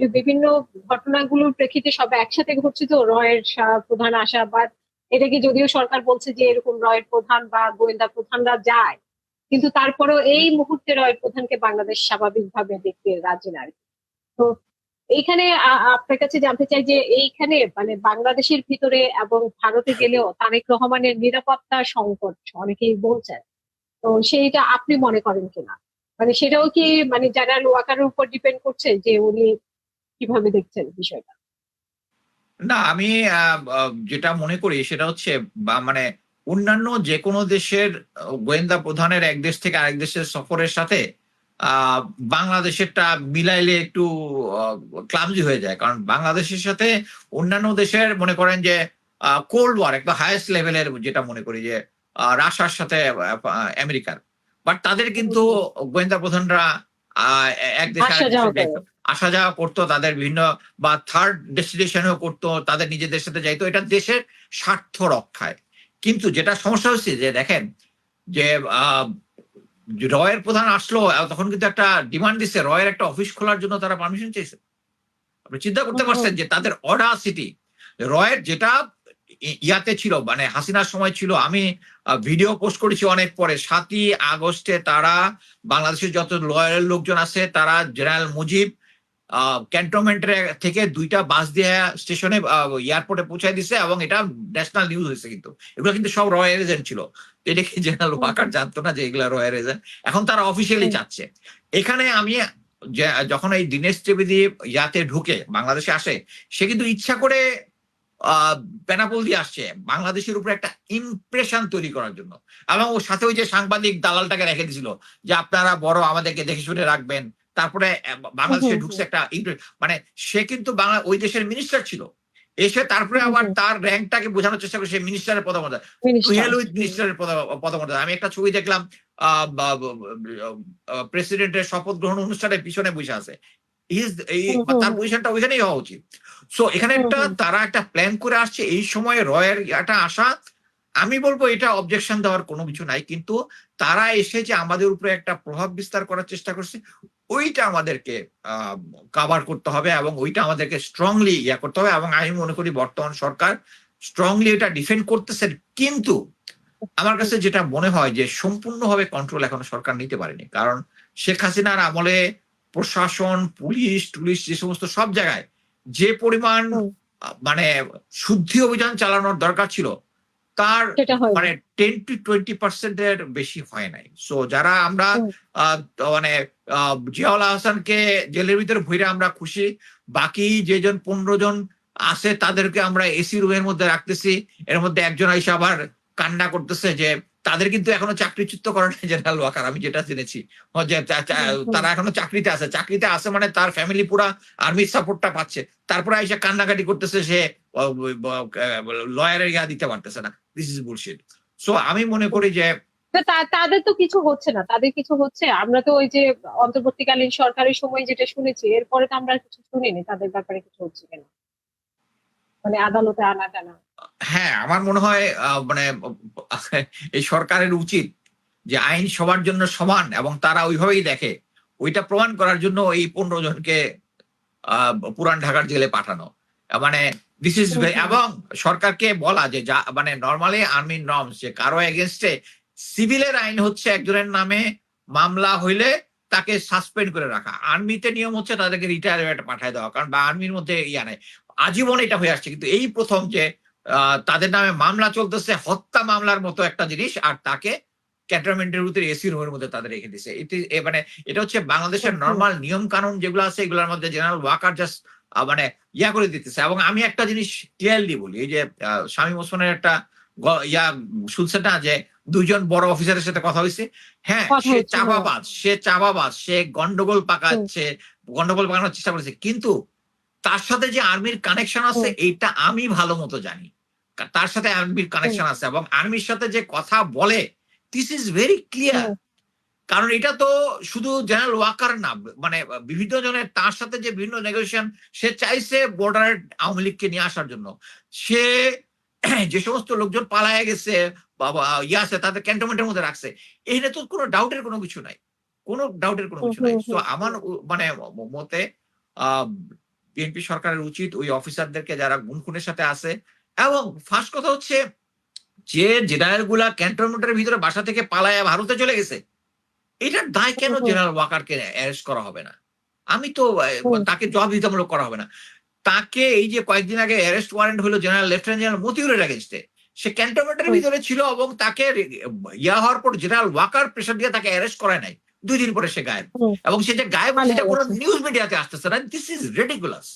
আসলে বিভিন্ন ঘটনাগুলোর প্রেক্ষিতে সব একসাথে ঘটছে, তো রয়ের প্রধান আসা বা এটাকে যদিও সরকার বলছে যে এরকম রয়ের প্রধান বা গোয়েন্দা প্রধানরা যায়, কিন্তু তারপরেও এই মুহূর্তে রয়ের প্রধানকে বাংলাদেশ স্বাভাবিকভাবে দেখতে রাজি না আর কি। তো এইখানে আপনার কাছে জানতে চাই যে এইখানে মানে বাংলাদেশের ভিতরে এবং ভারতে গেলেও তারেক রহমানের নিরাপত্তা সংকট অনেকেই বলছেন। তো সেইটা আপনি মনে করেন কিনা, মানে সেটাও কি মানে জেনারেল ওয়াকারের উপর ডিপেন্ড করছে যে উনি কিভাবে দেখছেন বিষয়টা? না, আমি যেটা মনে করি সেটা হচ্ছে মানে অন্যান্য যে কোনো দেশের গোয়েন্দা প্রধানের এক দেশ থেকে আরেক দেশের সফরের সাথে আহ, বাংলাদেশেরটা মিলাইলে একটু ক্লামজি হয়ে যায়। কারণ বাংলাদেশের সাথে অন্যান্য দেশের মনে করেন যে কোল্ড ওয়ার একটা হাইয়েস্ট লেভেলের, যেটা মনে করি যে রাশিয়ার সাথে আমেরিকার, বাট তাদের কিন্তু গোয়েন্দা প্রধানরা এক দেশে আসা আরেক দেশে যাওয়া করে। আসা যাওয়া করতো, তাদের বিভিন্ন বা থার্ড ডেস্টিনেশনেও করতো, তাদের নিজেদের সাথে যাইতো, এটা দেশের স্বার্থ রক্ষায়। কিন্তু যেটা সমস্যা হচ্ছে যে দেখেন যে রয়ের প্রধান আসলো, তখন কিন্তু একটা ডিমান্ড দিচ্ছে, রয়ের একটা অফিস খোলার জন্য তারা পারমিশন চাইছে। আপনি চিন্তা করতে পারছেন যে তাদের অডাসিটি, রয়ের যেটা ইয়াতে ছিল মানে হাসিনার সময় ছিল। আমি ভিডিও পোস্ট করেছি অনেক পরে, 7ই আগস্টে তারা বাংলাদেশের যত লয়ারের লোকজন আছে তারা জেনারেল মুজিব ক্যান্টনমেন্টের থেকে 2টা বাস দিয়ে স্টেশনে এয়ারপোর্টে পৌঁছায় দিছে, এবং এটা ন্যাশনাল নিউজ হয়েছে। কিন্তু এগুলো কিন্তু সব রয়্যাল এজেন্ট ছিল। তো এটা কি জেনারেল ওয়াকার জানতো না যে এগুলা রয়্যাল এজেন্ট? এখন তারা অফিসিয়ালি চাচ্ছে। এখানে আমি যখন এই দীনেশ ত্রিবেদী ইয়াতে ঢুকে বাংলাদেশে আসে, সে কিন্তু ইচ্ছা করে বেনাপোল দিয়ে আসছে বাংলাদেশের উপরে একটা ইমপ্রেশন তৈরি করার জন্য। এবং ওর সাথে ওই যে সাংবাদিক দালালটাকে রেখে দিছিল যে আপনারা বড় আমাদেরকে দেখে শুনে রাখবেন। তারপরে বাংলাদেশে ঢুকছে একটা মানে সে কিন্তু বাংলা ওই দেশের মিনিস্টার ছিল, এসে তারপরে আবার তার র্যাঙ্কটাকে বোঝানোর চেষ্টা করে সে মিনিস্টারের পদমর্যাদা, টু হেল উইথ মিনিস্টারের পদমর্যাদা। আমি একটা ছবি দেখলাম, প্রেসিডেন্টের শপথ গ্রহণ অনুষ্ঠানের পিছনে বসে আছে। তার পজিশনটা ওইখানেই হওয়া উচিত। সো এখানে একটা তারা একটা প্ল্যান করে আসছে এই সময় রয়ের এটা আসা। আমি বলবো এটা অবজেকশন দেওয়ার কোনো কিছু নাই, কিন্তু তারা এসে যে আমাদের উপরে একটা প্রভাব বিস্তার করার চেষ্টা করছে, ওইটা আমাদেরকে কাভার করতে হবে এবং ওইটা আমাদেরকে স্ট্রংলি ইয়া করতে হবে। এবং আমি মনে করি বর্তমান সরকার স্ট্রংলি এটা ডিফেন্ড করতেছে। কিন্তু আমার কাছে যেটা মনে হয় যে সম্পূর্ণভাবে কন্ট্রোল এখনো সরকার নিতে পারেনি। কারণ শেখ হাসিনার আমলে প্রশাসন, পুলিশ টুলিশ যে সমস্ত সব জায়গায় যে পরিমাণ মানে শুদ্ধি অভিযান চালানোর দরকার ছিল, তার সেটা হয়নি। মানে 10 to 20% এর বেশি হয় নাই। সো যারা আমরা মানে জিয়াউল হাসানকে জেলের ভিতরে ভরে আমরা খুশি, বাকি যেজন 15 জন আছে তাদেরকে আমরা এসি রুমের মধ্যে রাখতেছি, এর মধ্যে একজন এসে আবার কান্না করতেছে যে তাদের কিন্তু এখনো চাকরিচ্যুত করে নাই জেনারেল ওয়াকার, আমি যেটা জেনেছি। যে তারা এখনো চাকরিতে আছে মানে তার ফ্যামিলি পুরা আর্মির সাপোর্টটা পাচ্ছে, তারপরে এসে কান্নাকাটি করতেছে সে লয়ারের ইয়া দিতে পারতেছে না। This is bullshit. সো আমি মনে করি যে তাদের তো কিছু হচ্ছে না, তাদের কিছু হচ্ছে? আমরা তো ওই যে অন্তর্বর্তীকালীন সরকারের সময় যেটা শুনেছি, এরপরে তো আমরা কিছু শুনিনি তাদের ব্যাপারে কিছু হচ্ছে কিনা, মানে আদালতে আনা টানা। হ্যাঁ, আমার মনে হয় মানে এই সরকারের উচিত যে আইন সবার জন্য সমান এবং তারা ওইভাবেই দেখে, ওইটা প্রমাণ করার জন্য এই 15 জনকে পুরান ঢাকার জেলে পাঠানো। মানে দিস ইজ এবং সরকারকে বলা যে যা মানে নর্মালি আর্মির নর্মস যে কারো এগেনস্টে সিভিলের আইন হচ্ছে একজনের নামে মামলা হইলে তাকে সাসপেন্ড করে রাখা, আর্মিতে নিয়ম হচ্ছে তাদেরকে রিটায়ারমেন্ট পাঠায় দেওয়া। কারণ বা আর্মির মধ্যে ইয়া নাই, আজীবন এটা হয়ে আসছে। কিন্তু এই প্রথম যে তাদের নামে মামলা চলতেছে হত্যা মামলার মতো একটা জিনিস, আর তাকে ক্যান্টনমেন্টের ভিতরে এসি রুমের মধ্যে তাদের রেখে দিছে। মানে এটা হচ্ছে বাংলাদেশের নর্মাল নিয়ম কানুন যেগুলো আছে এগুলোর মধ্যে জেনারেল ওয়াকার জাস্ট মানে ইয়া করে দিতেছে। এবং আমি একটা জিনিস ক্লিয়ারলি বলি, এই যে শামীম ওসমানের একটা ইয়া শুনছে না যে 2জন বড় অফিসারের সাথে কথা হয়েছে। হ্যাঁ, কথা সে হচ্ছে, হ্যাঁ। চাপাবাজ, সে গন্ডগোল পাকাচ্ছে, গন্ডগোল পাকানোর চেষ্টা করেছে। কিন্তু তার সাথে যে আর্মির কানেকশন আছে এইটা আমি ভালো মতো জানি। তার সাথে আর্মির কানেকশন আছে এবং আর্মির সাথে যে কথা বলে, দিস ইজ ভেরি ক্লিয়ার। কারণ এটা তো শুধু জেনারেল ওয়াকার না, মানে বিভিন্ন জনের তার সাথে যে বিভিন্ন নেগোসিয়েশন, সে চাইছে বর্ডারের আওয়ামী লীগকে নিয়ে আসার জন্য। সে যে সমস্ত লোকজন পালায় গেছে বাবা ইয়ে আছে তাদের ক্যান্টনমেন্টের মধ্যে রাখছে, এখানে তো কোনো ডাউটের কোনো কিছু নাই, কোনো ডাউটের কোনো কিছু নাই। তো আমার মানে মতে বিএনপি সরকারের উচিত ওই অফিসারদেরকে যারা গুম খুনের সাথে আছে, এবং ফার্স্ট কথা হচ্ছে যে জেনারেল গুলা ক্যান্টনমেন্টের ভিতরে বাসা থেকে পালায়া ভারতে চলে গেছে, এটার দায় কেন হুম, জেনারেল ওয়াকারকে অ্যারেস্ট করা হবে না? আমি তো হুম, তাকে জবাবদিহিতামূলক করা হবে না। তাকে এই যে কয়েকদিন আগে অ্যারেস্ট ওয়ারেন্ট হলো জেনারেল লেফটেন্যান্ট জেনারেল মতিউরের এগেইনস্টে, সে ক্যান্টনমেন্টের হুম, ভিতরে ছিল এবং তাকে ইয়া হওয়ার পর জেনারেল ওয়াকার প্রেশার দিয়ে তাকে অ্যারেস্ট করায় নাই, 2 দিন পরে সে গায়েব। হুম, এবং সে যে গায়েব পালিয়ে সেটা কোনো গেছে। নিউজ মিডিয়াতে আসতেছে না। This is ridiculous.